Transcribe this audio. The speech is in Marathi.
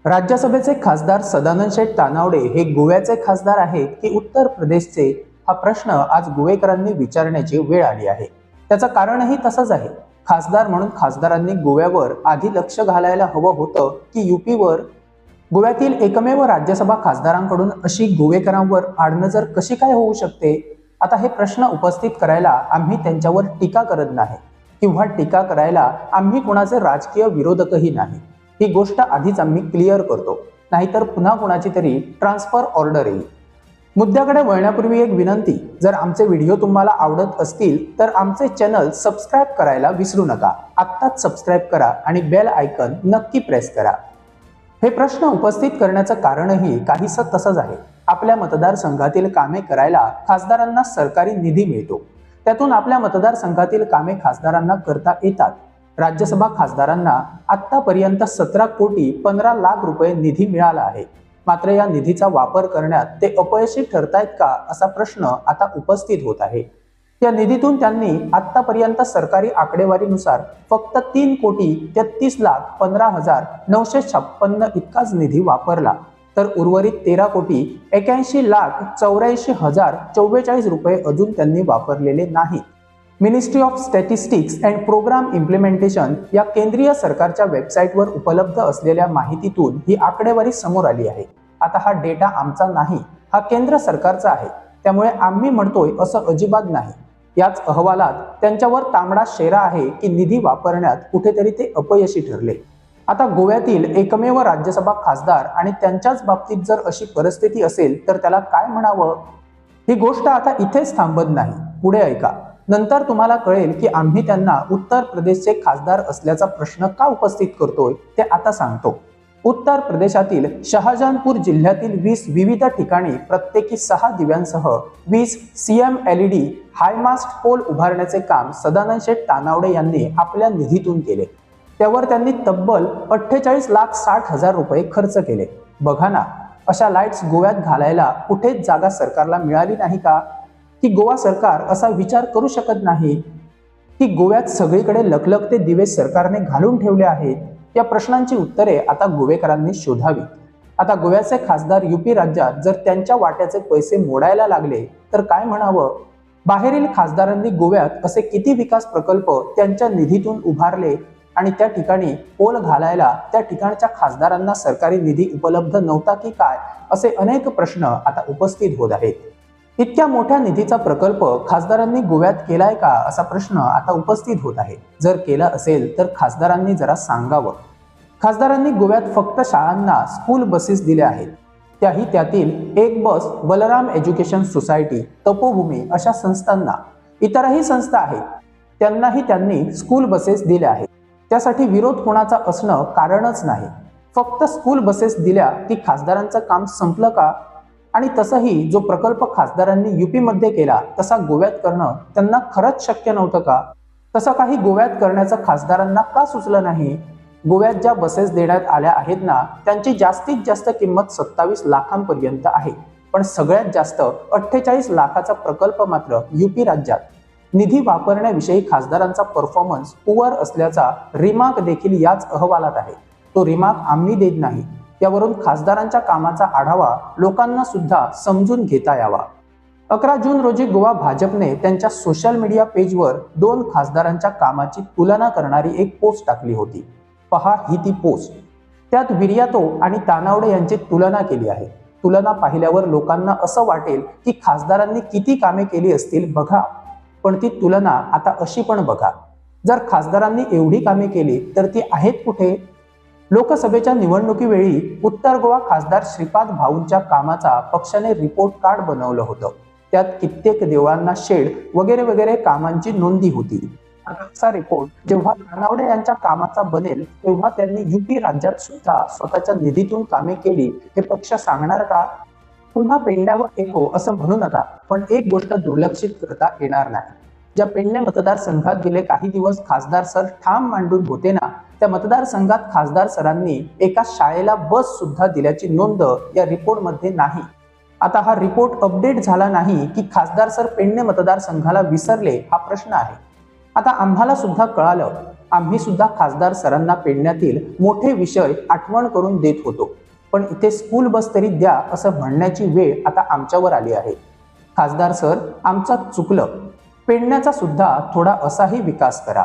राज्यसभेचे खासदार सदानंद शेठ तानावडे हे गोव्याचे खासदार आहेत की उत्तर प्रदेशचे, हा प्रश्न आज गोवेकरांनी विचारण्याची वेळ आली आहे। त्याचं कारणही तसंच आहे। खासदार म्हणून खासदारांनी गोव्यावर आधी लक्ष घालायला हवं होतं की यूपीवर। गोव्यातील एकमेव राज्यसभा खासदारांकडून अशी गोवेकरांवर आडनजर कशी काय होऊ शकते? आता हे प्रश्न उपस्थित करायला आम्ही त्यांच्यावर टीका करत नाही किंवा टीका करायला आम्ही कुणाचे राजकीय विरोधकही नाही। ही गोष्ट आधीच आम्ही क्लिअर करतो, नाहीतर पुन्हा कुणाची तरी ट्रान्सफर ऑर्डर येईल। मुद्द्याकडे वळण्यापूर्वी एक विनंती, जर आमचे व्हिडिओ तुम्हाला आवडत असतील तर आमचे चॅनल सबस्क्राइब करायला विसरू नका। आत्ताच सबस्क्राइब करा आणि बेल आयकॉन नक्की प्रेस करा। हे प्रश्न उपस्थित करण्याचं कारणही काहीसं तसंच आहे। आपल्या मतदारसंघातील कामे करायला खासदारांना सरकारी निधी मिळतो, त्यातून आपल्या मतदारसंघातील कामे खासदारांना करता येतात। राज्यसभा खासदारांना आतापर्यंत 17 कोटी 15 लाख रुपये निधी मिळाला आहे। मात्र या निधीचा वापर करण्यात ते अपयशी ठरतायत का, असा प्रश्न आता उपस्थित होत आहे। या निधीतून त्यांनी आतापर्यंत सरकारी आकडेवारीनुसार फक्त 3 कोटी 33 लाख 15,956 इतकाच निधी वापरला, तर उर्वरित 13 कोटी 81 लाख 84,044 रुपये अजून त्यांनी वापरलेले नाहीत। Ministry of statistics and programme implementation या केंद्रीय सरकारच्या वेबसाईटवर उपलब्ध असलेल्या माहितीतून ही आकडेवारी समोर आली आहे। आता हा डेटा आमचा नाही, हा केंद्र सरकारचा आहे, त्यामुळे आम्ही म्हणतोय असं अजिबात नाही। याच अहवालात त्यांच्यावर तांबडा शेरा आहे की निधी वापरण्यात कुठेतरी ते अपयशी ठरले। आता गोव्यातील एकमेव राज्यसभा खासदार आणि त्यांच्याच बाबतीत जर अशी परिस्थिती असेल तर त्याला काय म्हणावं? ही गोष्ट आता इथेच थांबत नाही, पुढे ऐका। नंतर तुम्हाला कळेल की आम्ही त्यांना उत्तर प्रदेशचे खासदार असल्याचा प्रश्न का उपस्थित करतोय ते आता सांगतो। उत्तर प्रदेशातील शहाजहानपूर जिल्ह्यातील 20 विविध ठिकाणी प्रत्येकी 6 दिव्यांसह 20 CM LED हायमास्ट पोल उभारण्याचे काम सदानंद शेठ तानावडे यांनी आपल्या निधीतून केले। त्यावर त्यांनी तब्बल 48,60,000 रुपये खर्च केले। बघा ना, अशा लाईट्स गोव्यात घालायला कुठेच जागा सरकारला मिळाली नाही का? की गोवा सरकार असा विचार करू शकत नाही की गोव्यात सगळीकडे लखलखते दिवे सरकारने घालून ठेवले आहेत? या प्रश्नांची उत्तरे आता गोवेकरांनी शोधावी। आता गोव्याचे खासदार यूपी राज्यात जर त्यांच्या वाट्याचे पैसे मोडायला लागले तर काय म्हणावं? बाहेरील खासदारांनी गोव्यात असे किती विकास प्रकल्प त्यांच्या निधीतून उभारले आणि त्या ठिकाणी पोल घालायला त्या ठिकाणच्या खासदारांना सरकारी निधी उपलब्ध नव्हता की काय? असे अनेक प्रश्न आता उपस्थित होत आहेत। इतक्या मोठ्या निधीचा प्रकल्प खासदारांनी गोव्यात केलाय का, असा प्रश्न आता उपस्थित होत आहे। जर केला असेल तर खासदारांनी जरा सांगावं। खासदारांनी गोव्यात फक्त शाळांना स्कूल बसेस दिल्या आहेत, त्याही त्यातील एक बस बलराम एज्युकेशन सोसायटी, तपोभूमी अशा संस्थांना। इतरही संस्था आहेत, त्यांनाही त्यांनी स्कूल बसेस दिल्या आहेत। त्यासाठी विरोध कोणाचा असणं कारणच नाही। फक्त स्कूल बसेस दिल्या की खासदारांचं काम संपलं का? आणि तसंही जो प्रकल्प खासदारांनी यूपी मध्ये केला तसा गोव्यात करणं त्यांना खरंच शक्य नव्हतं का? तसं काही गोव्यात करण्याचं खासदारांना का सुचलं नाही? गोव्यात ज्या बसेस देण्यात आल्या आहेत ना, त्यांची जास्तीत जास्त किंमत 27 लाखांपर्यंत आहे, पण सगळ्यात जास्त 48 लाखाचा प्रकल्प मात्र यूपी राज्यात। निधी वापरण्याविषयी खासदारांचा परफॉर्मन्स पुअर असल्याचा रिमार्क देखील याच अहवालात आहे। तो रिमार्क आम्ही देत नाही, यावरून खासदारांच्या कामाचा आढावा लोकांना सुद्धा समजून घेता यावा। 11 जून रोजी गोवा भाजपने त्यांच्या सोशल मीडिया पेजवर 2 खासदारांच्या कामाची तुलना करणारी एक पोस्ट टाकली होती। पहा ही ती पोस्ट। त्यात विर्यातो आणि तानावडे यांची तुलना केली आहे। तुलना पाहिल्यावर लोकांना असं वाटेल की खासदारांनी किती कामे केली असतील बघा, पण ती तुलना आता अशी पण बघा। जर खासदारांनी एवढी कामे केली तर ती आहेत कुठे? लोकसभेच्या निवडणुकीवेळी उत्तर गोवा खासदार श्रीपाद भाऊंच्या कामाचा पक्षाने रिपोर्ट कार्ड बनवलं होतं। त्यात कित्येक देवळांना शेड वगैरे वगैरे कामांची नोंदी होती। असा रिपोर्ट जेव्हा तानावडे यांच्या कामाचा बनेल तेव्हा त्यांनी यूपी राज्यात सुद्धा स्वतःच्या निधीतून कामे केली हे पक्ष सांगणार का? पुन्हा पेंड्यावर एको असं म्हणू नका, पण एक गोष्ट दुर्लक्षित करता येणार नाही। ज्या पेडणे मतदारसंघात गेले काही दिवस खासदार सर ठाम मांडून होते ना, त्या मतदारसंघात खासदार सरांनी एका शाळेला बस सुद्धा दिल्याची नोंद या रिपोर्ट मध्ये नाही। आता हा रिपोर्ट अपडेट झाला नाही की खासदार सर पेडणे मतदारसंघाला विसरले, हा प्रश्न आहे। आता आम्हाला सुद्धा कळालं आम्ही सुद्धा खासदार सरांना पेडण्यातील मोठे विषय आठवण करून देत होतो, पण इथे स्कूल बस तरी द्या असं म्हणण्याची वेळ आता आमच्यावर आली आहे. खासदार सर, आमचं चुकलं. पेडण्याचा सुद्धा थोडा असाही विकास करा.